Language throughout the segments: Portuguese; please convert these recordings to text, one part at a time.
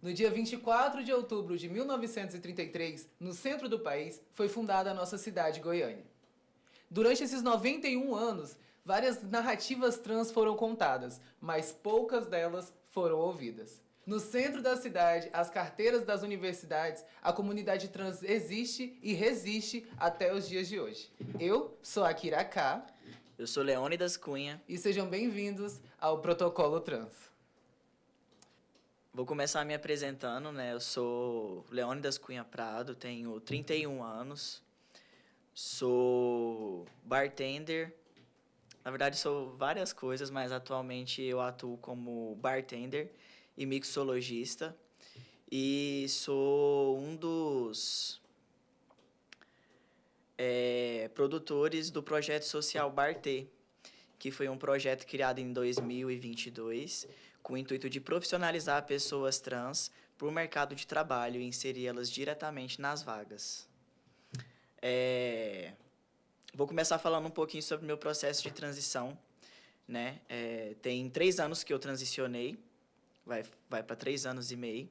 No dia 24 de outubro de 1933, no centro do país, foi fundada a nossa cidade, Goiânia. Durante esses 91 anos, várias narrativas trans foram contadas, mas poucas delas foram ouvidas. No centro da cidade, às carteiras das universidades, a comunidade trans existe e resiste até os dias de hoje. Eu sou a Kira K. Eu sou Leônidas Cunha. E sejam bem-vindos ao Protocolo Trans. Vou começar me apresentando, né? Eu sou Leônidas Cunha Prado, tenho 31 anos, sou bartender. Na verdade, sou várias coisas, mas atualmente eu atuo como bartender e mixologista. E sou um dos produtores do projeto social Bartê, que foi um projeto criado em 2022, com o intuito de profissionalizar pessoas trans para o mercado de trabalho e inseri-las diretamente nas vagas. Vou começar falando um pouquinho sobre o meu processo de transição, né? Tem 3 anos que eu transicionei, vai para 3 anos e meio.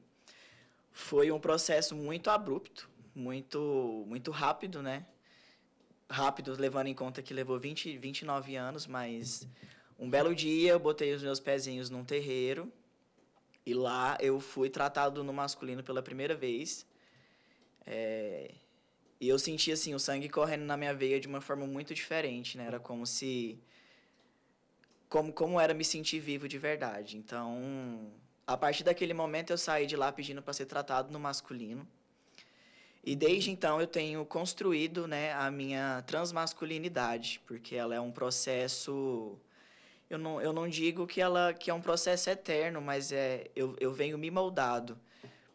Foi um processo muito abrupto, muito rápido, né? Rápido, levando em conta que levou 29 anos, mas um belo dia eu botei os meus pezinhos num terreiro e lá eu fui tratado no masculino pela primeira vez. E eu senti assim, o sangue correndo na minha veia de uma forma muito diferente, né? Era como se... Como era me sentir vivo de verdade. Então, a partir daquele momento eu saí de lá pedindo para ser tratado no masculino. E desde então eu tenho construído, né, a minha transmasculinidade, porque ela é um processo... Eu não digo que é um processo eterno, mas eu venho me moldado,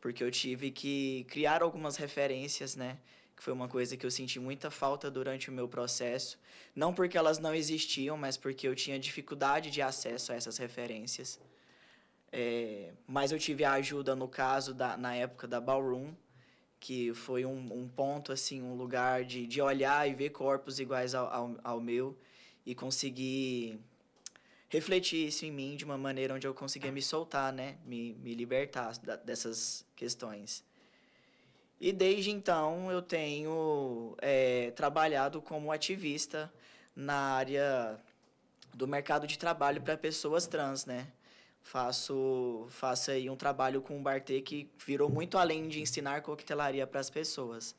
porque eu tive que criar algumas referências, né, que foi uma coisa que eu senti muita falta durante o meu processo. Não porque elas não existiam, mas porque eu tinha dificuldade de acesso a essas referências. Mas eu tive a ajuda, no caso, na época da Ballroom, que foi um ponto, assim, um lugar de olhar e ver corpos iguais ao meu e conseguir refletir isso em mim de uma maneira onde eu conseguia me soltar, né? Me libertar dessas questões. E desde então eu tenho trabalhado como ativista na área do mercado de trabalho para pessoas trans, né? Faço aí um trabalho com o Bartê que virou muito além de ensinar coquetelaria para as pessoas.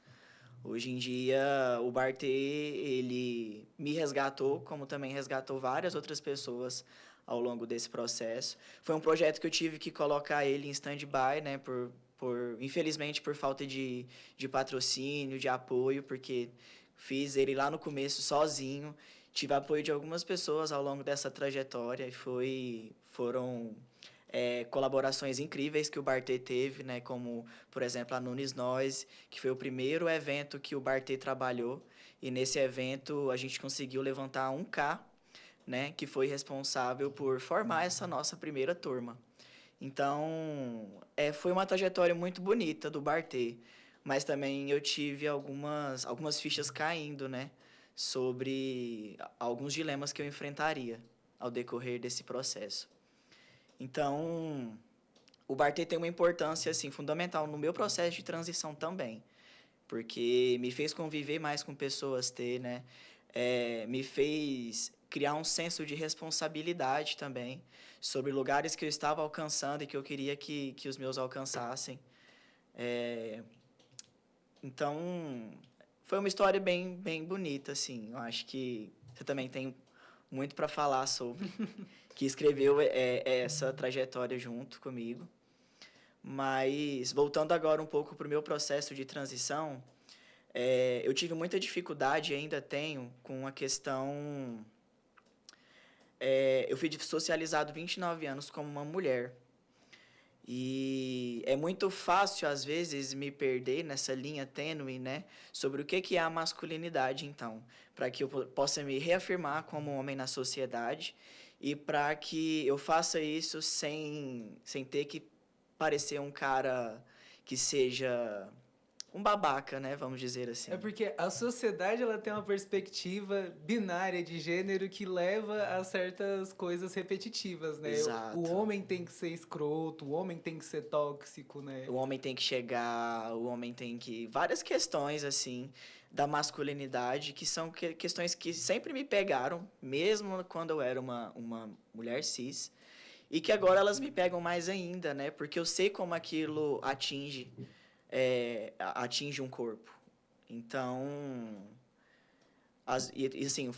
Hoje em dia, o Bartê, ele me resgatou, como também resgatou várias outras pessoas ao longo desse processo. Foi um projeto que eu tive que colocar ele em stand-by, né, infelizmente, por falta de patrocínio, de apoio, porque fiz ele lá no começo sozinho. Tive apoio de algumas pessoas ao longo dessa trajetória e foram colaborações incríveis que o Bartê teve, né, como, por exemplo, a Nunes Noise, que foi o primeiro evento que o Bartê trabalhou, e nesse evento a gente conseguiu levantar 1K, né, que foi responsável por formar essa nossa primeira turma. Então, foi uma trajetória muito bonita do Bartê, mas também eu tive algumas fichas caindo, né, sobre alguns dilemas que eu enfrentaria ao decorrer desse processo. Então, o Bartê tem uma importância assim, fundamental no meu processo de transição também, porque me fez conviver mais com pessoas né? Me fez criar um senso de responsabilidade também sobre lugares que eu estava alcançando e que eu queria que os meus alcançassem. Então, foi uma história bem bonita, assim. Eu acho que você também tem muito para falar sobre, que escreveu essa trajetória junto comigo. Mas, voltando agora um pouco para o meu processo de transição, eu tive muita dificuldade, e ainda tenho, com a questão... eu fui socializado 29 anos como uma mulher. E é muito fácil, às vezes, me perder nessa linha tênue, né? Sobre o que é a masculinidade, então. Para que eu possa me reafirmar como homem na sociedade e para que eu faça isso sem ter que parecer um cara que seja um babaca, né? Vamos dizer assim. É porque a sociedade ela tem uma perspectiva binária de gênero que leva a certas coisas repetitivas, né? O Exato. homem tem que ser escroto, o homem tem que ser tóxico, né? O homem tem que chegar, o homem tem que... Várias questões, assim, da masculinidade, que são questões que sempre me pegaram, mesmo quando eu era uma mulher cis, e que agora elas me pegam mais ainda, né? Porque eu sei como aquilo atinge um corpo. Então, assim,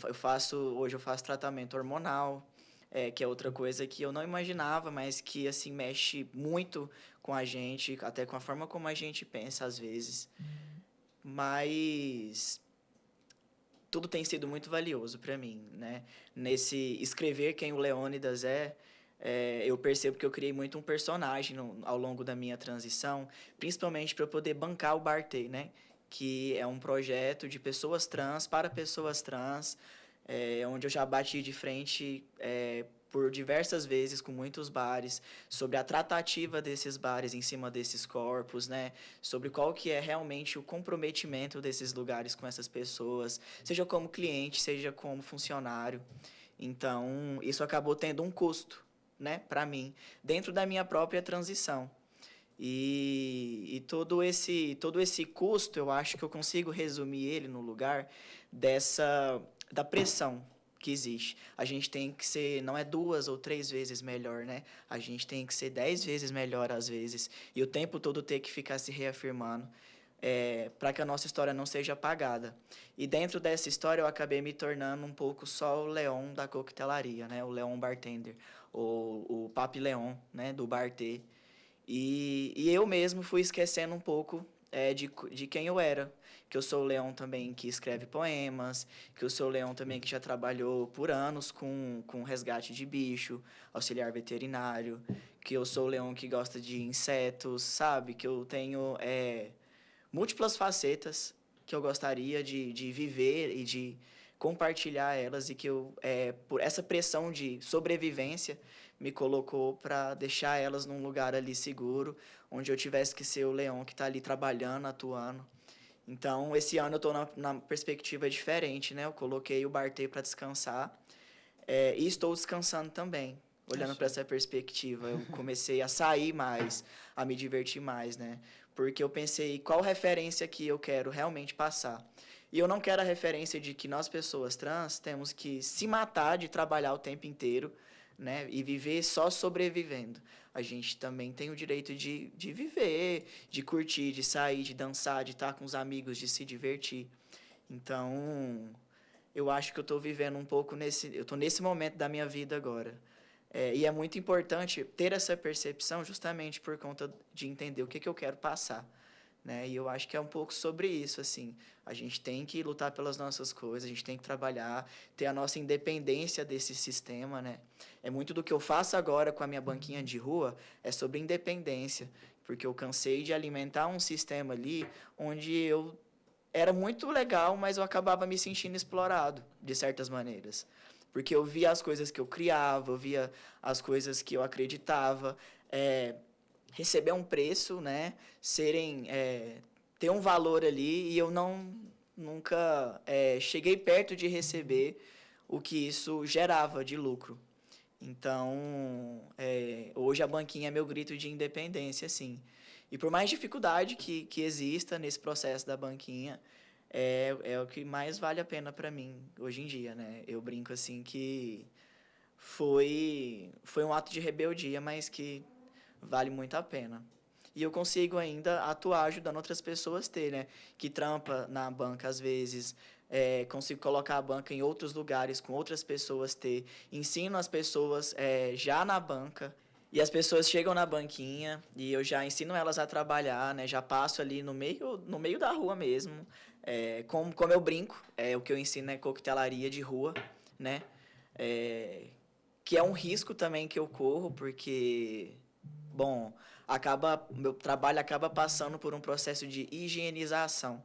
hoje eu faço tratamento hormonal, que é outra coisa que eu não imaginava, mas que, assim, mexe muito com a gente, até com a forma como a gente pensa, às vezes. Mas tudo tem sido muito valioso para mim, né? Nesse escrever quem o Leônidas eu percebo que eu criei muito um personagem ao longo da minha transição, principalmente para eu poder bancar o Bartê, né? Que é um projeto de pessoas trans para pessoas trans, onde eu já bati de frente por diversas vezes com muitos bares, sobre a tratativa desses bares em cima desses corpos, né? Sobre qual que é realmente o comprometimento desses lugares com essas pessoas, seja como cliente, seja como funcionário. Então, isso acabou tendo um custo, né, para mim, dentro da minha própria transição. E todo esse custo, eu acho que eu consigo resumir ele no lugar da pressão que existe. A gente tem que ser, não é 2 ou 3 vezes melhor, né? A gente tem que ser 10 vezes melhor às vezes. E o tempo todo ter que ficar se reafirmando para que a nossa história não seja apagada. E dentro dessa história eu acabei me tornando um pouco só o Leon da coquetelaria, né? O Leon bartender, o Papi Leon, né? Do Bartê. E eu mesmo fui esquecendo um pouco de quem eu era. Que eu sou o Leão também que escreve poemas, que eu sou o Leão também que já trabalhou por anos com resgate de bicho, auxiliar veterinário, que eu sou o Leão que gosta de insetos, sabe? Que eu tenho múltiplas facetas que eu gostaria de viver e de compartilhar elas e que por essa pressão de sobrevivência me colocou para deixar elas num lugar ali seguro, onde eu tivesse que ser o leão que está ali trabalhando, atuando. Então, esse ano eu estou na perspectiva diferente, né? Eu coloquei o Bartê para descansar e estou descansando também, olhando para essa perspectiva. Eu comecei a sair mais, a me divertir mais, né? Porque eu pensei qual referência que eu quero realmente passar. E eu não quero a referência de que nós, pessoas trans, temos que se matar de trabalhar o tempo inteiro, né? E viver só sobrevivendo. A gente também tem o direito de viver, de curtir, de sair, de dançar, de estar com os amigos, de se divertir. Então, eu acho que eu estou vivendo um pouco eu estou nesse momento da minha vida agora. E é muito importante ter essa percepção justamente por conta de entender o que eu quero passar, né? E eu acho que é um pouco sobre isso, assim. A gente tem que lutar pelas nossas coisas, a gente tem que trabalhar, ter a nossa independência desse sistema, né? É muito do que eu faço agora com a minha banquinha de rua, é sobre independência, porque eu cansei de alimentar um sistema ali onde eu era muito legal, mas eu acabava me sentindo explorado, de certas maneiras. Porque eu via as coisas que eu criava, eu via as coisas que eu acreditava, receber um preço, né? Ter um valor ali, e eu nunca cheguei perto de receber o que isso gerava de lucro. Então, hoje a banquinha é meu grito de independência, assim. E por mais dificuldade que exista nesse processo da banquinha, é o que mais vale a pena para mim hoje em dia, né? Eu brinco assim que foi um ato de rebeldia, mas que vale muito a pena. E eu consigo ainda atuar ajudando outras pessoas a ter, né? Que trampa na banca às vezes, consigo colocar a banca em outros lugares com outras pessoas ter. Ensino as pessoas já na banca. E as pessoas chegam na banquinha e eu já ensino elas a trabalhar, né? Já passo ali no meio da rua mesmo. Como eu brinco, o que eu ensino é coquetelaria de rua, né? Que é um risco também que eu corro, porque, bom, meu trabalho acaba passando por um processo de higienização.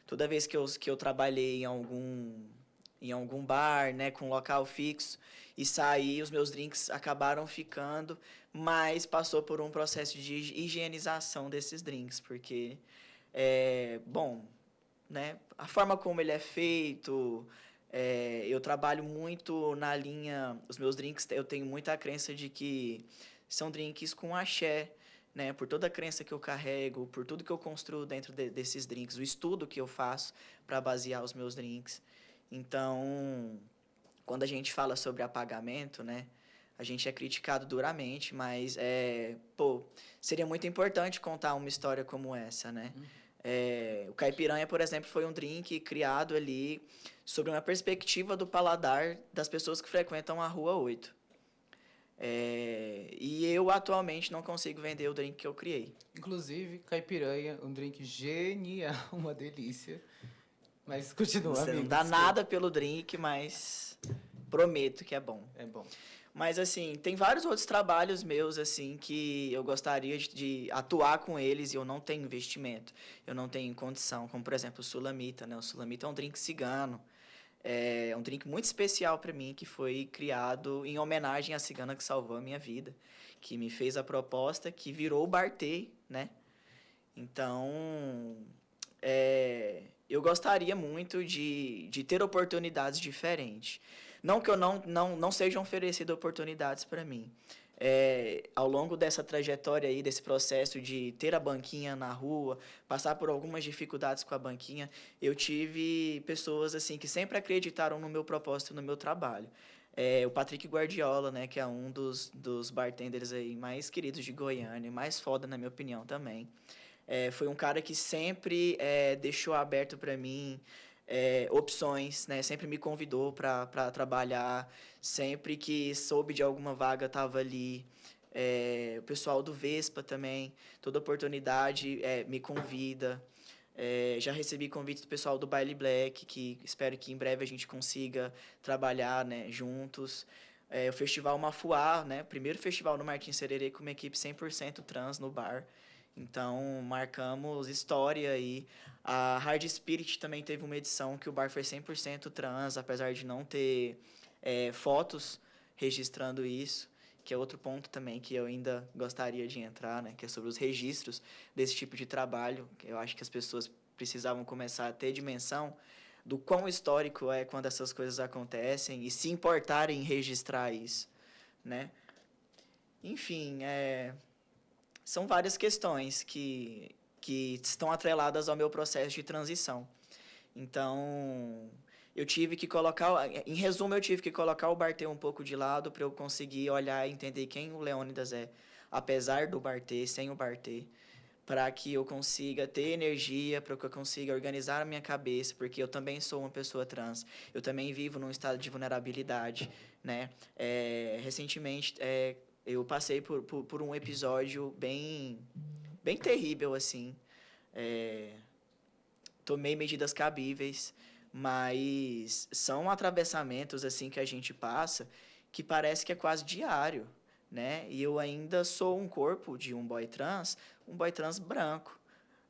Toda vez que eu trabalhei em algum bar, né, com local fixo, e saí, os meus drinks acabaram ficando, mas passou por um processo de higienização desses drinks, porque Bom, né? A forma como ele é feito, eu trabalho muito na linha... Os meus drinks, eu tenho muita crença de que são drinks com axé, né? Por toda a crença que eu carrego, por tudo que eu construo dentro desses drinks, o estudo que eu faço para basear os meus drinks. Então, quando a gente fala sobre apagamento, né? A gente é criticado duramente, mas, seria muito importante contar uma história como essa, né? O caipiranha, por exemplo, foi um drink criado ali sobre uma perspectiva do paladar das pessoas que frequentam a Rua 8. E eu, atualmente, não consigo vender o drink que eu criei. Inclusive, caipiranha, um drink genial, uma delícia. Mas continua, Você amigo. não dá nada pelo drink, mas prometo que é bom. É bom. Mas, assim, tem vários outros trabalhos meus, assim, que eu gostaria de atuar com eles e eu não tenho investimento, eu não tenho condição. Como, por exemplo, o Sulamita, né? O Sulamita é um drink cigano. É um drink muito especial para mim, que foi criado em homenagem à cigana que salvou a minha vida, que me fez a proposta, que virou o Bartê, né? Então, eu gostaria muito de ter oportunidades diferentes. Não que eu não sejam oferecidas oportunidades para mim. Ao longo dessa trajetória aí, desse processo de ter a banquinha na rua, passar por algumas dificuldades com a banquinha, eu tive pessoas assim que sempre acreditaram no meu propósito, no meu trabalho. O Patrick Guardiola, né, que é um dos bartenders aí mais queridos de Goiânia, mais foda na minha opinião também. Foi um cara que sempre deixou aberto para mim opções, né? Sempre me convidou para trabalhar, sempre que soube de alguma vaga estava ali. O pessoal do Vespa também, toda oportunidade me convida. Já recebi convite do pessoal do Baile Black, que espero que em breve a gente consiga trabalhar, né, juntos. O Festival Mafuá, né? Primeiro festival no Martins Sererê com uma equipe 100% trans no bar. Então, marcamos história aí. A Hard Spirit também teve uma edição que o bar foi 100% trans, apesar de não ter fotos registrando isso, que é outro ponto também que eu ainda gostaria de entrar, né? Que é sobre os registros desse tipo de trabalho. Eu acho que as pessoas precisavam começar a ter dimensão do quão histórico é quando essas coisas acontecem e se importarem em registrar isso, né? Enfim, são várias questões que estão atreladas ao meu processo de transição. Então, eu tive que colocar... Em resumo, eu tive que colocar o Bartê um pouco de lado para eu conseguir olhar e entender quem o Leônidas é, apesar do Bartê, sem o Bartê, para que eu consiga ter energia, para que eu consiga organizar a minha cabeça, porque eu também sou uma pessoa trans, eu também vivo num estado de vulnerabilidade, né? Recentemente, eu passei por um episódio bem terrível, assim. Tomei medidas cabíveis, mas são atravessamentos, assim, que a gente passa que parece que é quase diário, né? E eu ainda sou um corpo de um boy trans branco,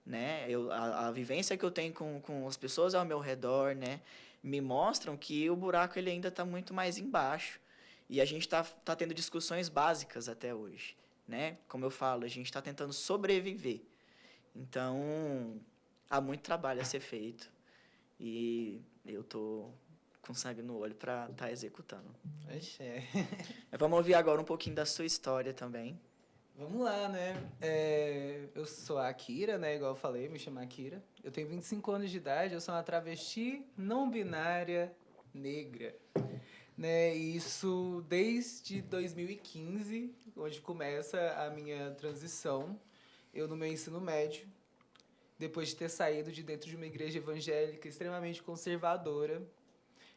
né? A vivência que eu tenho com as pessoas ao meu redor, né? Me mostram que o buraco ele ainda está muito mais embaixo. E a gente tá tendo discussões básicas até hoje, né? Como eu falo, a gente está tentando sobreviver. Então, há muito trabalho a ser feito. E eu tô com sangue no olho para estar executando. Mas vamos ouvir agora um pouquinho da sua história também. Vamos lá, né? Eu sou a Akira, né? Igual eu falei, me chamo Akira. Eu tenho 25 anos de idade, eu sou uma travesti não binária negra. Né? Isso desde 2015, onde começa a minha transição. Eu, no meu ensino médio, depois de ter saído de dentro de uma igreja evangélica extremamente conservadora,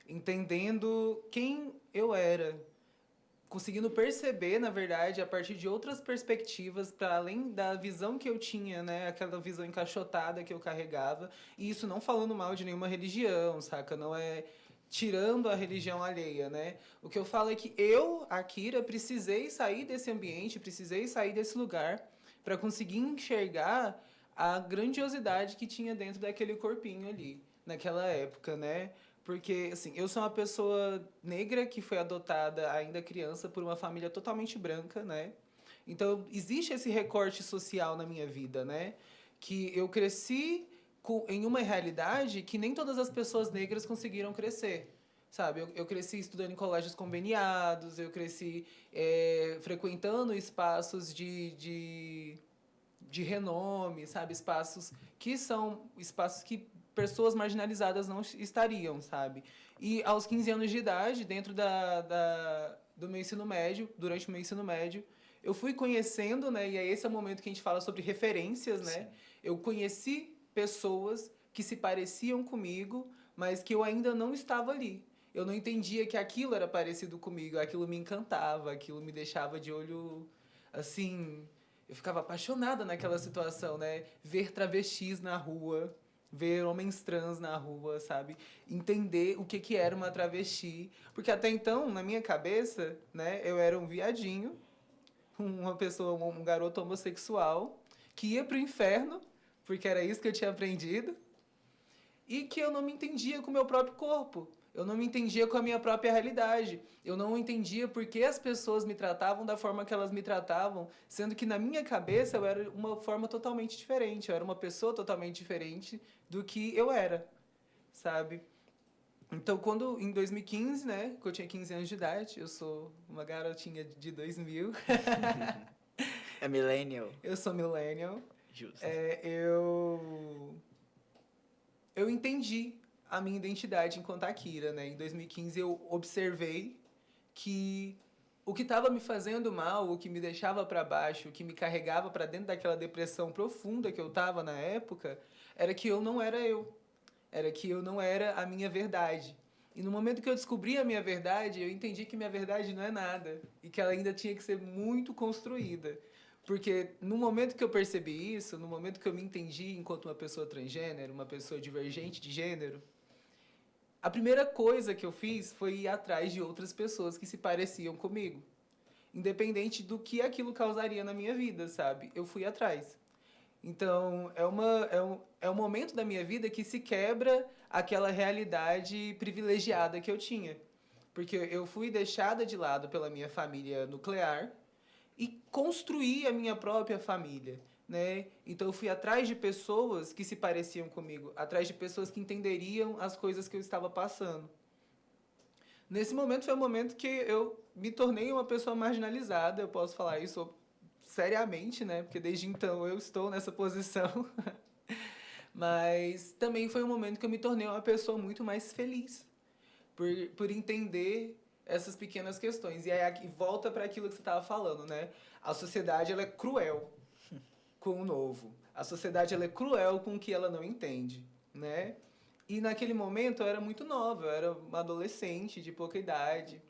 entendendo quem eu era, conseguindo perceber, na verdade, a partir de outras perspectivas, para além da visão que eu tinha, né? Aquela visão encaixotada que eu carregava. E isso não falando mal de nenhuma religião, saca? Não é tirando a religião alheia, né? O que eu falo é que eu, Akira, precisei sair desse ambiente, precisei sair desse lugar para conseguir enxergar a grandiosidade que tinha dentro daquele corpinho ali, naquela época, né? Porque, assim, eu sou uma pessoa negra que foi adotada ainda criança por uma família totalmente branca, né? Então, existe esse recorte social na minha vida, né? que eu cresci em uma realidade que nem todas as pessoas negras conseguiram crescer. Sabe, eu cresci estudando em colégios conveniados, eu cresci frequentando espaços de renome, sabe? Espaços que são espaços que pessoas marginalizadas não estariam, sabe? E aos 15 anos de idade, dentro do meu ensino médio, durante o meu ensino médio, eu fui conhecendo, né? E aí esse é o momento que a gente fala sobre referências, né? Sim. Eu conheci pessoas que se pareciam comigo, mas que eu ainda não estava ali. Eu não entendia que aquilo era parecido comigo, aquilo me encantava, aquilo me deixava de olho, assim, eu ficava apaixonada naquela situação, né? Ver travestis na rua, ver homens trans na rua, sabe? Entender o que era uma travesti, porque até então, na minha cabeça, né, eu era um viadinho, uma pessoa, um garoto homossexual que ia pro inferno, porque era isso que eu tinha aprendido, e que eu não me entendia com o meu próprio corpo. Eu não me entendia com a minha própria realidade. Eu não entendia por que as pessoas me tratavam da forma que elas me tratavam, sendo que na minha cabeça eu era uma forma totalmente diferente. Eu era uma pessoa totalmente diferente do que eu era, sabe? Então, quando em 2015, né, que eu tinha 15 anos de idade, eu sou uma garotinha de 2000. É millennial. Eu sou millennial. Justo. Eu entendi a minha identidade enquanto Akira, né? Em 2015 eu observei que o que estava me fazendo mal, o que me deixava para baixo, o que me carregava para dentro daquela depressão profunda que eu estava na época, era que eu não era eu. Era que eu não era a minha verdade. E no momento que eu descobri a minha verdade, eu entendi que minha verdade não é nada e que ela ainda tinha que ser muito construída. Porque no momento que eu percebi isso, no momento que eu me entendi enquanto uma pessoa transgênero, uma pessoa divergente de gênero, a primeira coisa que eu fiz foi ir atrás de outras pessoas que se pareciam comigo. Independente do que aquilo causaria na minha vida, sabe? Eu fui atrás. Então, é um momento da minha vida que se quebra aquela realidade privilegiada que eu tinha. Porque eu fui deixada de lado pela minha família nuclear e construí a minha própria família, né? Então eu fui atrás de pessoas que se pareciam comigo, atrás de pessoas que entenderiam as coisas que eu estava passando. Nesse momento foi um momento que eu me tornei uma pessoa marginalizada, eu posso falar isso seriamente, né? Porque desde então eu estou nessa posição. Mas também foi um momento que eu me tornei uma pessoa muito mais feliz por entender essas pequenas questões. E aí aqui volta para aquilo que você estava falando, né? A sociedade ela é cruel com o novo. A sociedade ela é cruel com o que ela não entende, né? E naquele momento eu era muito nova, eu era uma adolescente de pouca idade.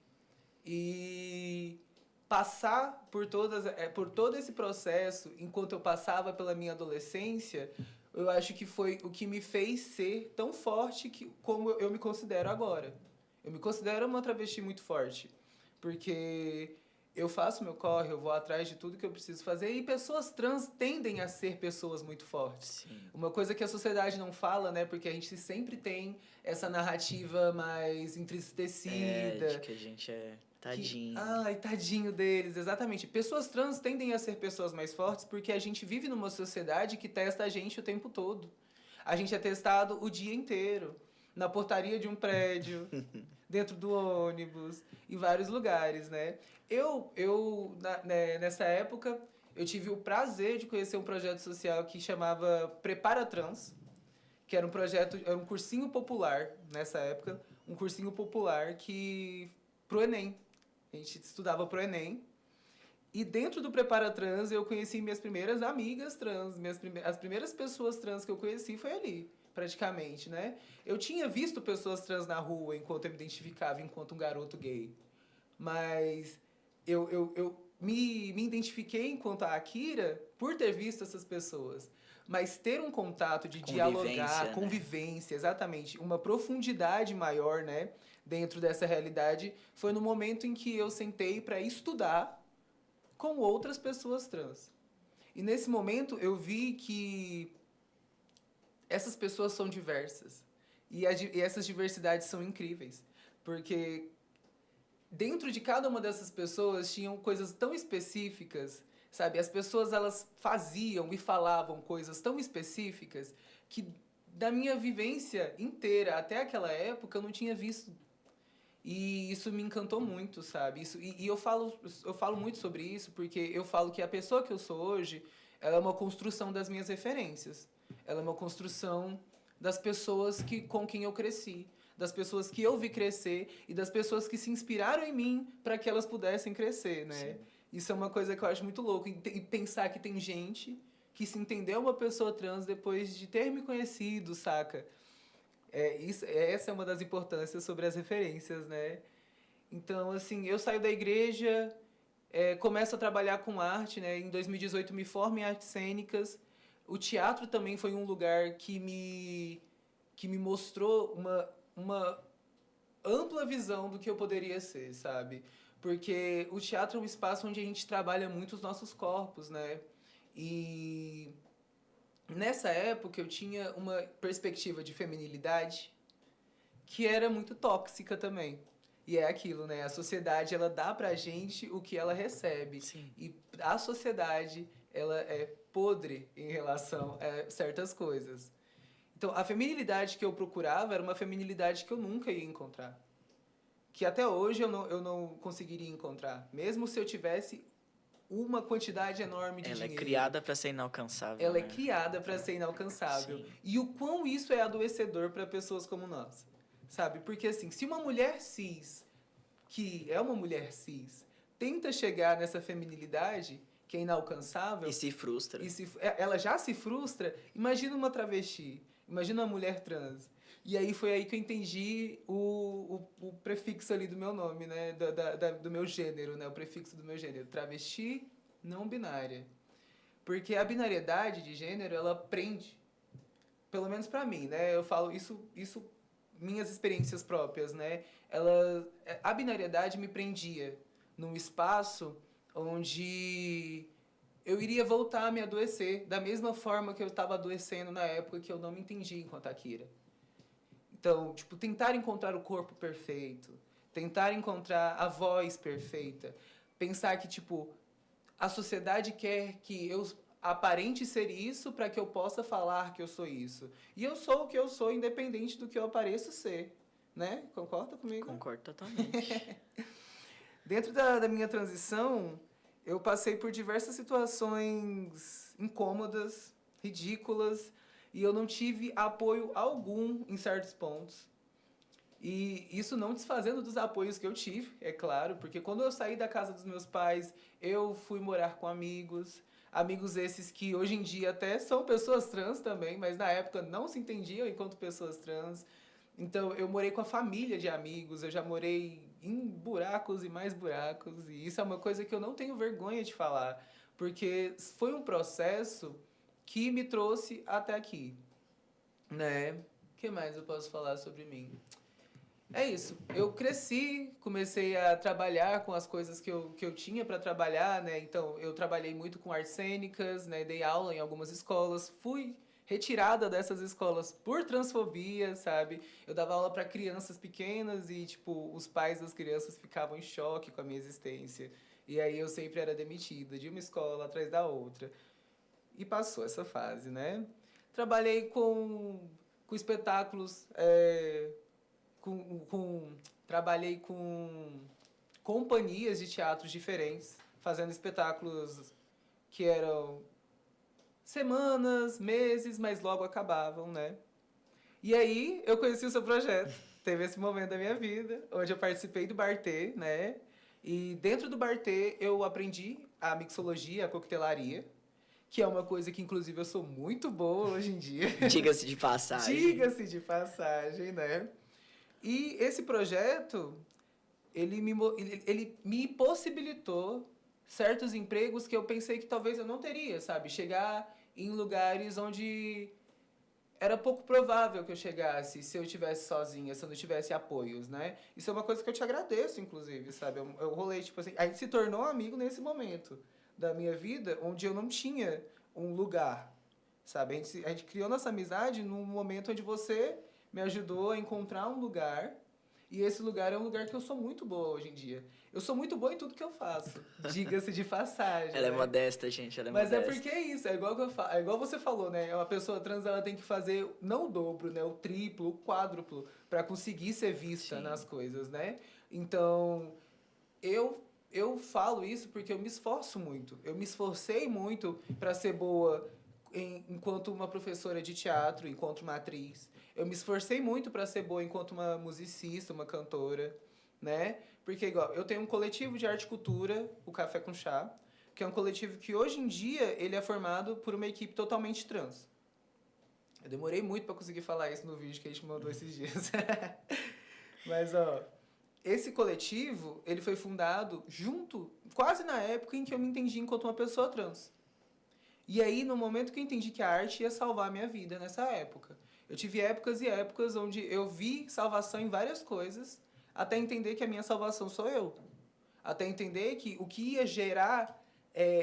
E passar por todo esse processo, enquanto eu passava pela minha adolescência, eu acho que foi o que me fez ser tão forte como eu me considero agora. Eu me considero uma travesti muito forte, porque eu faço meu corre, eu vou atrás de tudo que eu preciso fazer, e pessoas trans tendem a ser pessoas muito fortes. Sim. Uma coisa que a sociedade não fala, né, porque a gente sempre tem essa narrativa mais entristecida. De que a gente é tadinho. Ai, tadinho deles, exatamente. Pessoas trans tendem a ser pessoas mais fortes porque a gente vive numa sociedade que testa a gente o tempo todo. A gente é testado o dia inteiro. Na portaria de um prédio, dentro do ônibus, em vários lugares, né? Nessa época, eu tive o prazer de conhecer um projeto social que chamava Prepara Trans, que era um projeto, era um cursinho popular, nessa época, um cursinho popular que pro Enem. A gente estudava pro Enem. E dentro do Prepara Trans, eu conheci minhas primeiras amigas trans. As primeiras pessoas trans que eu conheci foi ali, praticamente, né? Eu tinha visto pessoas trans na rua enquanto eu me identificava enquanto um garoto gay. Mas eu me identifiquei enquanto a Akira por ter visto essas pessoas. Mas ter um contato de dialogar, Né? convivência, exatamente, uma profundidade maior, né, dentro dessa realidade, foi no momento em que eu sentei para estudar com outras pessoas trans. E nesse momento eu vi que essas pessoas são diversas. E essas diversidades são incríveis. Porque dentro de cada uma dessas pessoas tinham coisas tão específicas, sabe? As pessoas, elas faziam e falavam coisas tão específicas que da minha vivência inteira até aquela época eu não tinha visto. E isso me encantou muito, sabe? E eu falo muito sobre isso porque eu falo que a pessoa que eu sou hoje, ela é uma construção das minhas referências. Ela é uma construção das pessoas com quem eu cresci, das pessoas que eu vi crescer e das pessoas que se inspiraram em mim para que elas pudessem crescer, né? Sim. Isso é uma coisa que eu acho muito louco. E pensar que tem gente que se entendeu uma pessoa trans depois de ter me conhecido, saca? Essa é uma das importâncias sobre as referências, né? Então, assim, eu saio da igreja, começo a trabalhar com arte, né? Em 2018 me formo em artes cênicas. O teatro também foi um lugar que me mostrou uma ampla visão do que eu poderia ser, sabe? Porque o teatro é um espaço onde a gente trabalha muito os nossos corpos, né? E nessa época eu tinha uma perspectiva de feminilidade que era muito tóxica também. E é aquilo, né? A sociedade, ela dá pra gente o que ela recebe. Sim. E a sociedade, ela é podre em relação a certas coisas. Então, a feminilidade que eu procurava era uma feminilidade que eu nunca ia encontrar. Que até hoje eu não conseguiria encontrar. Mesmo se eu tivesse uma quantidade enorme de Ela é dinheiro. criada para ser inalcançável, Ela é né? criada para ser inalcançável. Sim. E o quão isso é adoecedor para pessoas como nós. Sabe? Porque assim, se uma mulher cis, que é uma mulher cis, tenta chegar nessa feminilidade, que é inalcançável, E se frustra. ela já se frustra, imagina uma travesti, imagina uma mulher trans. E aí foi aí que eu entendi o prefixo ali do meu nome, né? Do meu gênero, né? O prefixo do meu gênero. Travesti não binária. Porque a binariedade de gênero, ela prende. Pelo menos pra mim, né? Eu falo isso minhas experiências próprias, né? A binariedade me prendia num espaço onde eu iria voltar a me adoecer da mesma forma que eu estava adoecendo na época que eu não me entendia enquanto Akira. Então, tipo, tentar encontrar o corpo perfeito, tentar encontrar a voz perfeita, pensar que, tipo, a sociedade quer que eu aparente ser isso para que eu possa falar que eu sou isso. E eu sou o que eu sou, independente do que eu apareço ser. Né? Concorda comigo? Concordo totalmente. Dentro da minha transição, eu passei por diversas situações incômodas, ridículas, e eu não tive apoio algum em certos pontos. E isso não desfazendo dos apoios que eu tive, é claro, porque quando eu saí da casa dos meus pais, eu fui morar com amigos, amigos esses que hoje em dia até são pessoas trans também, mas na época não se entendiam enquanto pessoas trans. Então eu morei com a família de amigos, eu já morei em buracos e mais buracos, e isso é uma coisa que eu não tenho vergonha de falar, porque foi um processo que me trouxe até aqui, né? O que mais eu posso falar sobre mim? É isso. Eu cresci, comecei a trabalhar com as coisas que eu tinha para trabalhar, né? Então, eu trabalhei muito com artes cênicas, né? Dei aula em algumas escolas, fui retirada dessas escolas por transfobia, sabe? Eu dava aula para crianças pequenas e, tipo, os pais das crianças ficavam em choque com a minha existência. E aí eu sempre era demitida de uma escola atrás da outra. E passou essa fase, né? Trabalhei com espetáculos, trabalhei com companhias de teatros diferentes, fazendo espetáculos que eram semanas, meses, mas logo acabavam, né? E aí eu conheci o seu projeto. Teve esse momento da minha vida, onde eu participei do Bartê, né? E dentro do Bartê eu aprendi a mixologia, a coquetelaria, que é uma coisa que inclusive eu sou muito boa hoje em dia. Diga-se de passagem. Diga-se de passagem, né? E esse projeto, ele me possibilitou certos empregos que eu pensei que talvez eu não teria, sabe? Chegar em lugares onde era pouco provável que eu chegasse se eu estivesse sozinha, se eu não tivesse apoios, né? Isso é uma coisa que eu te agradeço, inclusive, sabe? Eu rolei, tipo assim, a gente se tornou amigo nesse momento da minha vida onde eu não tinha um lugar, sabe? A gente criou nossa amizade num momento onde você me ajudou a encontrar um lugar E esse lugar é um lugar que eu sou muito boa hoje em dia. Eu sou muito boa em tudo que eu faço. Diga-se de passagem. Ela é né? modesta, gente, ela é Mas modesta. é porque é isso, é igual, é igual você falou, né? Uma pessoa trans ela tem que fazer não o dobro, né? O triplo, o quádruplo, para conseguir ser vista Sim. nas coisas, né? Então, eu falo isso porque eu me esforço muito. Eu me esforcei muito para ser boa enquanto uma professora de teatro, enquanto uma atriz. Eu me esforcei muito para ser boa enquanto uma musicista, uma cantora, né? Porque igual, eu tenho um coletivo de arte e cultura, o Café com Chá, que é um coletivo que hoje em dia ele é formado por uma equipe totalmente trans. Eu demorei muito para conseguir falar isso no vídeo que a gente mandou esses dias. Mas ó, esse coletivo, ele foi fundado junto, quase na época em que eu me entendi enquanto uma pessoa trans. E aí, no momento que eu entendi que a arte ia salvar a minha vida nessa época. Eu tive épocas e épocas onde eu vi salvação em várias coisas, até entender que a minha salvação sou eu. Até entender que o que ia gerar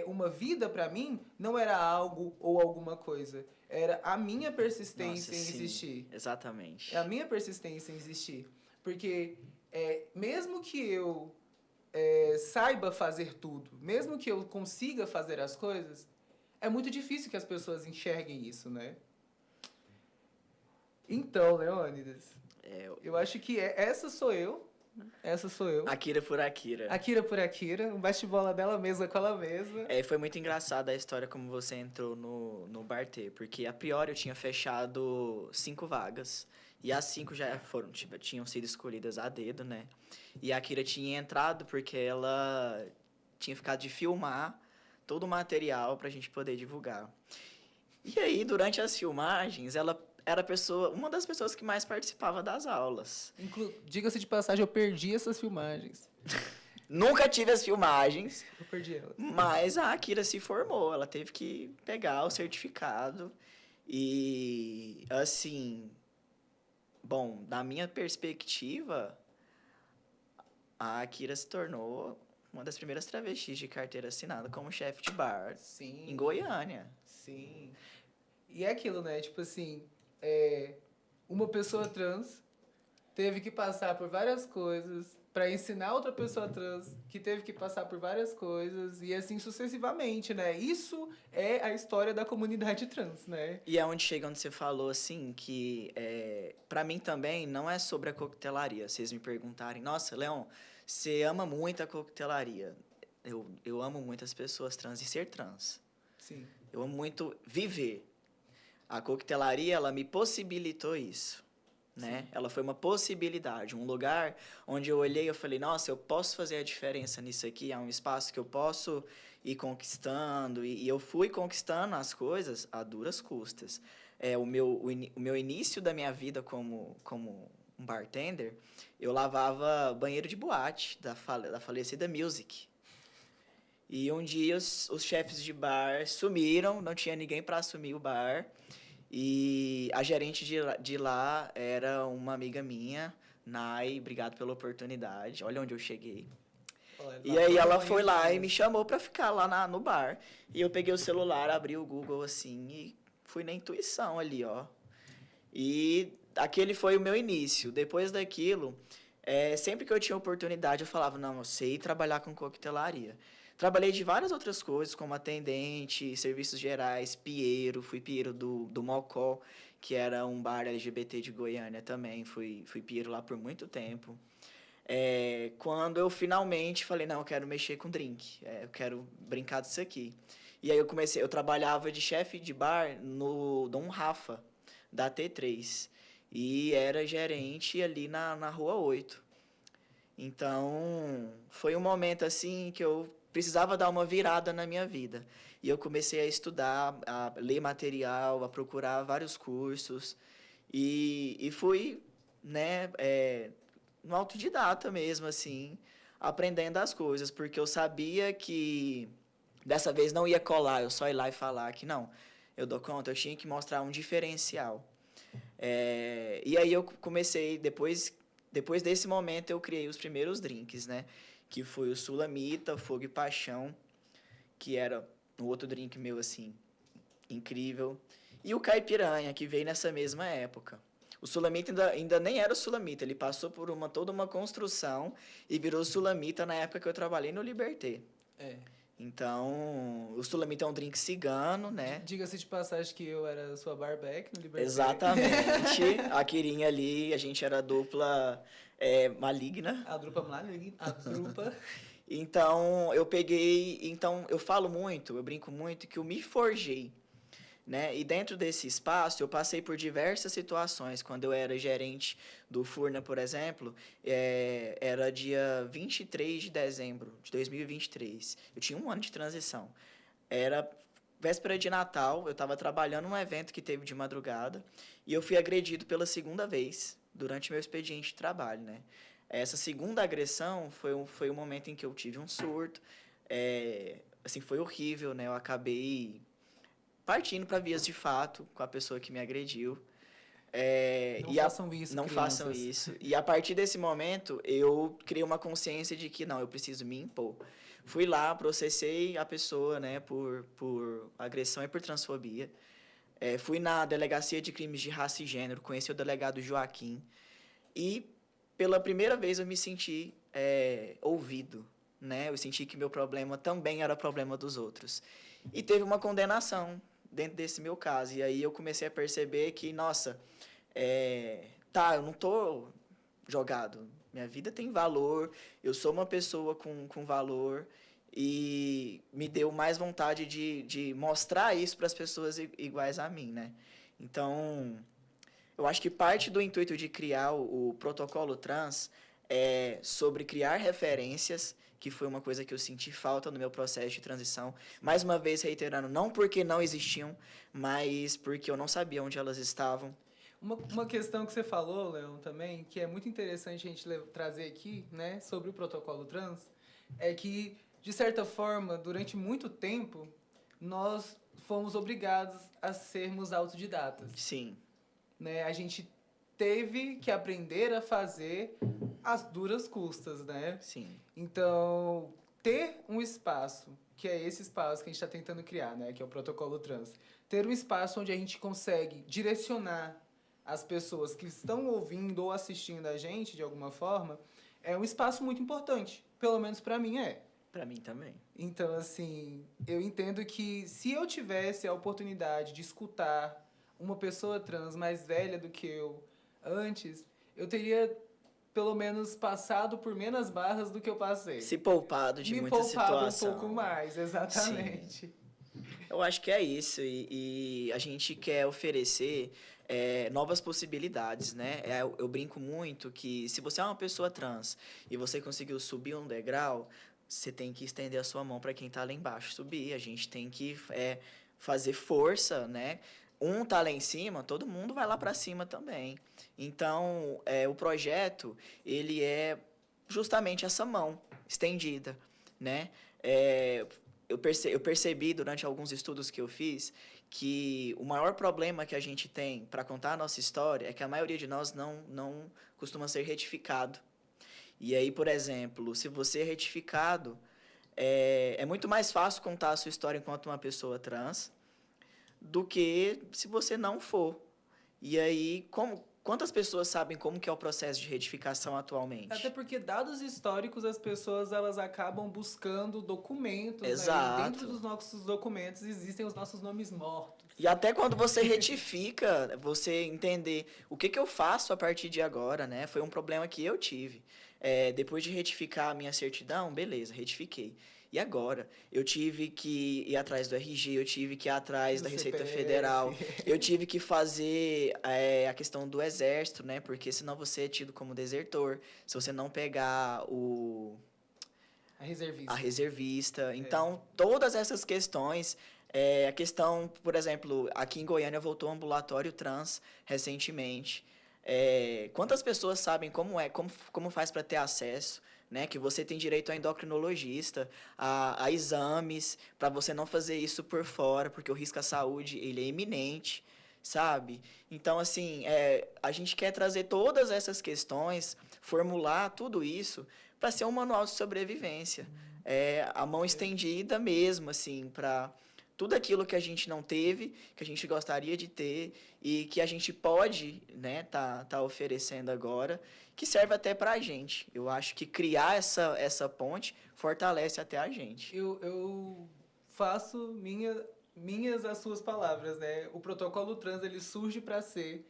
uma vida para mim não era algo ou alguma coisa. Era a minha Nossa, persistência em sim, existir. É a exatamente. minha persistência em existir. Porque mesmo que eu saiba fazer tudo, mesmo que eu consiga fazer as coisas, é muito difícil que as pessoas enxerguem isso, né? Então, Leônidas, É, eu acho que essa sou eu. Essa sou eu. Akira por Akira. Akira por Akira, um bate-bola dela mesma com ela mesma. Foi muito engraçada a história como você entrou no Bartê, porque a priori eu tinha fechado 5 vagas. E as 5 já foram, tipo, tinham sido escolhidas a dedo, né? E a Akira tinha entrado porque ela tinha ficado de filmar todo o material pra gente poder divulgar. E aí, durante as filmagens, ela era uma das pessoas que mais participava das aulas. Diga-se de passagem, eu perdi essas filmagens. Nunca tive as filmagens, Eu perdi elas. mas a Akira se formou. Ela teve que pegar o certificado. E, assim, bom, da minha perspectiva, a Akira se tornou uma das primeiras travestis de carteira assinada como chefe de bar Sim. em Goiânia. Sim. E é aquilo, né? Tipo assim, uma pessoa trans teve que passar por várias coisas para ensinar outra pessoa trans que teve que passar por várias coisas e assim sucessivamente, né? Isso é a história da comunidade trans, né? E é onde chega onde você falou, assim, que para mim também não é sobre a coquetelaria. Vocês me perguntarem, nossa, Leon, você ama muito a coquetelaria. Eu amo muito as pessoas trans e ser trans. Sim. Eu amo muito viver. A coquetelaria, ela me possibilitou isso, né? Sim. Ela foi uma possibilidade, um lugar onde eu olhei e eu falei, nossa, eu posso fazer a diferença nisso aqui, é um espaço que eu posso ir conquistando, e eu fui conquistando as coisas a duras custas. O meu início da minha vida como um bartender, eu lavava banheiro de boate da falecida Music. E um dia os chefes de bar sumiram, não tinha ninguém para assumir o bar. E a gerente de lá era uma amiga minha, Nai, obrigado pela oportunidade. Olha onde eu cheguei. E aí ela foi lá e me chamou para ficar lá no bar. E eu peguei o celular, abri o Google assim e fui na intuição ali, ó. E aquele foi o meu início. Depois daquilo, sempre que eu tinha oportunidade, eu falava, não, eu sei trabalhar com coquetelaria. Trabalhei de várias outras coisas, como atendente, serviços gerais, pieiro, fui pieiro do Mocó, que era um bar LGBT de Goiânia também, fui pieiro lá por muito tempo. Quando eu finalmente falei, não, eu quero mexer com drink, eu quero brincar disso aqui. E aí eu trabalhava de chefe de bar no Dom Rafa, da T3, e era gerente ali na Rua 8. Então, foi um momento assim que eu precisava dar uma virada na minha vida. E eu comecei a estudar, a ler material, a procurar vários cursos. E fui, né, no autodidata mesmo, assim, aprendendo as coisas. Porque eu sabia que dessa vez não ia colar, eu só ir lá e falar que não, eu dou conta, eu tinha que mostrar um diferencial. E aí eu comecei, depois desse momento, eu criei os primeiros drinks, né? Que foi o Sulamita, Fogo e Paixão, que era um outro drink meu, assim, incrível. E o Caipiranha, que veio nessa mesma época. O Sulamita ainda nem era o Sulamita, ele passou por toda uma construção e virou Sulamita na época que eu trabalhei no Liberté. É. Então, o Sulamita é um drink cigano, né? Diga-se de passagem que eu era sua barback no Liberté. Exatamente. A Kirinha ali, a gente era a dupla maligna. A drupa maligna. A drupa. Então, eu falo muito, eu brinco muito que eu me forjei, né? E dentro desse espaço, eu passei por diversas situações. Quando eu era gerente do Furna, por exemplo, era dia 23 de dezembro de 2023. Eu tinha um ano de transição. Era véspera de Natal, eu estava trabalhando num evento que teve de madrugada e eu fui agredido pela segunda vez durante meu expediente de trabalho, né? Essa segunda agressão foi o momento em que eu tive um surto. Assim, foi horrível, né? Eu acabei partindo para vias de fato com a pessoa que me agrediu. Não façam isso, Não crianças. façam isso. E a partir desse momento, eu criei uma consciência de que, não, eu preciso me impor. Fui lá, processei a pessoa, né, por agressão e por transfobia. Fui na Delegacia de Crimes de Raça e Gênero, conheci o delegado Joaquim. E, pela primeira vez, eu me senti ouvido, né? Eu senti que meu problema também era problema dos outros. E teve uma condenação dentro desse meu caso. E aí eu comecei a perceber que, nossa, eu não tô jogado. Minha vida tem valor, eu sou uma pessoa com valor e me deu mais vontade de mostrar isso para as pessoas iguais a mim, né? Então, eu acho que parte do intuito de criar o protocolo trans é sobre criar referências, que foi uma coisa que eu senti falta no meu processo de transição. Mais uma vez reiterando, não porque não existiam, mas porque eu não sabia onde elas estavam. Uma questão que você falou, Leão, também, que é muito interessante a gente trazer aqui, né, sobre o protocolo trans, é que, de certa forma, durante muito tempo, nós fomos obrigados a sermos autodidatas. Sim. Né? A gente teve que aprender a fazer às duras custas, né? Sim. Então, ter um espaço, que é esse espaço que a gente está tentando criar, né, que é o protocolo trans, ter um espaço onde a gente consegue direcionar as pessoas que estão ouvindo ou assistindo a gente, de alguma forma, é um espaço muito importante. Pelo menos para mim é. Para mim também. Então, assim, eu entendo que se eu tivesse a oportunidade de escutar uma pessoa trans mais velha do que eu antes, eu teria pelo menos passado por menos barras do que eu passei. Se poupado de muita situação. Me poupado um pouco mais, exatamente. Sim. Eu acho que é isso. E a gente quer oferecer novas possibilidades, né? Eu brinco muito que se você é uma pessoa trans e você conseguiu subir um degrau, você tem que estender a sua mão para quem está lá embaixo subir. A gente tem que fazer força, né? Um tá lá em cima, todo mundo vai lá para cima também. Então, o projeto, ele é justamente essa mão estendida, né? Eu percebi durante alguns estudos que eu fiz que o maior problema que a gente tem para contar a nossa história é que a maioria de nós não costuma ser retificado. E aí, por exemplo, se você é retificado, é muito mais fácil contar a sua história enquanto uma pessoa trans do que se você não for. E aí, quantas pessoas sabem como que é o processo de retificação atualmente? Até porque, dados históricos, as pessoas elas acabam buscando documentos. Exato. Né? E dentro dos nossos documentos existem os nossos nomes mortos. E até quando você retifica, você entender o que eu faço a partir de agora, né? Foi um problema que eu tive. Depois de retificar a minha certidão, beleza, retifiquei. E agora? Eu tive que ir atrás do RG, eu tive que ir atrás da Receita Federal, eu tive que fazer a questão do Exército, né? Porque senão você é tido como desertor, se você não pegar a reservista. Então, todas essas questões, a questão, por exemplo, aqui em Goiânia voltou um ambulatório trans recentemente. Quantas pessoas sabem como faz para ter acesso? Né, que você tem direito a endocrinologista, a exames, para você não fazer isso por fora, porque o risco à saúde ele é iminente, sabe? Então, assim, a gente quer trazer todas essas questões, formular tudo isso para ser um manual de sobrevivência. A mão estendida mesmo, assim, para tudo aquilo que a gente não teve, que a gente gostaria de ter e que a gente pode, né, tá oferecendo agora, que serve até para a gente. Eu acho que criar essa ponte fortalece até a gente. Eu faço minhas as suas palavras, né? O protocolo trans, ele surge para ser,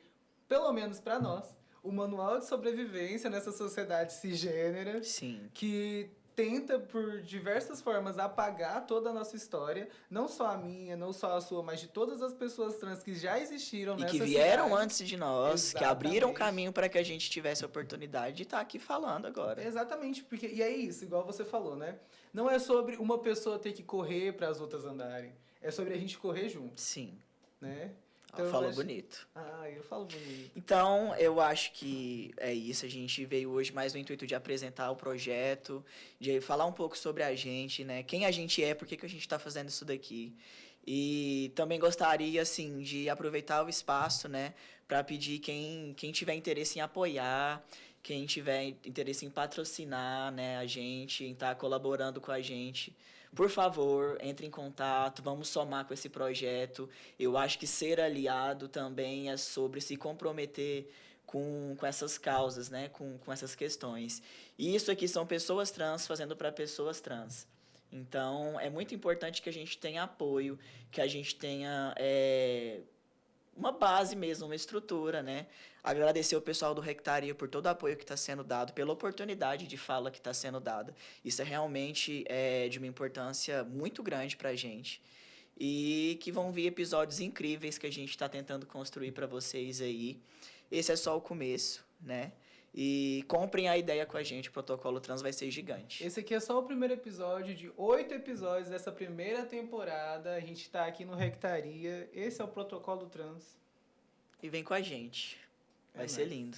pelo menos para nós, o manual de sobrevivência nessa sociedade cisgênera, Sim. que tenta, por diversas formas, apagar toda a nossa história, não só a minha, não só a sua, mas de todas as pessoas trans que já existiram E nessa que vieram cidade. antes de nós, que abriram caminho para que a gente tivesse a oportunidade de estar aqui falando agora. Exatamente, porque e é isso, igual você falou, né? Não é sobre uma pessoa ter que correr para as outras andarem, é sobre a gente correr junto, Sim. né? Então, fala bonito. Eu falo bonito. Então, eu acho que é isso. A gente veio hoje mais no intuito de apresentar o projeto, de falar um pouco sobre a gente, né? Quem a gente é, por que a gente está fazendo isso daqui. E também gostaria, assim, de aproveitar o espaço, né? Para pedir quem tiver interesse em apoiar, quem tiver interesse em patrocinar, né, a gente, em estar colaborando com a gente. Por favor, entre em contato, vamos somar com esse projeto. Eu acho que ser aliado também é sobre se comprometer com essas causas, né? Com essas questões. E isso aqui são pessoas trans fazendo para pessoas trans. Então, é muito importante que a gente tenha apoio, que a gente tenha uma base mesmo, uma estrutura, né? Agradecer o pessoal do Rectaria por todo o apoio que está sendo dado, pela oportunidade de fala que está sendo dada. Isso é realmente de uma importância muito grande para a gente. E que vão vir episódios incríveis que a gente está tentando construir para vocês aí. Esse é só o começo, né? E comprem a ideia com a gente, o Protocolo Trans vai ser gigante. Esse aqui é só o primeiro episódio de 8 episódios dessa primeira temporada. A gente tá aqui no Rectaria. Esse é o Protocolo Trans. E vem com a gente. Vai ser lindo.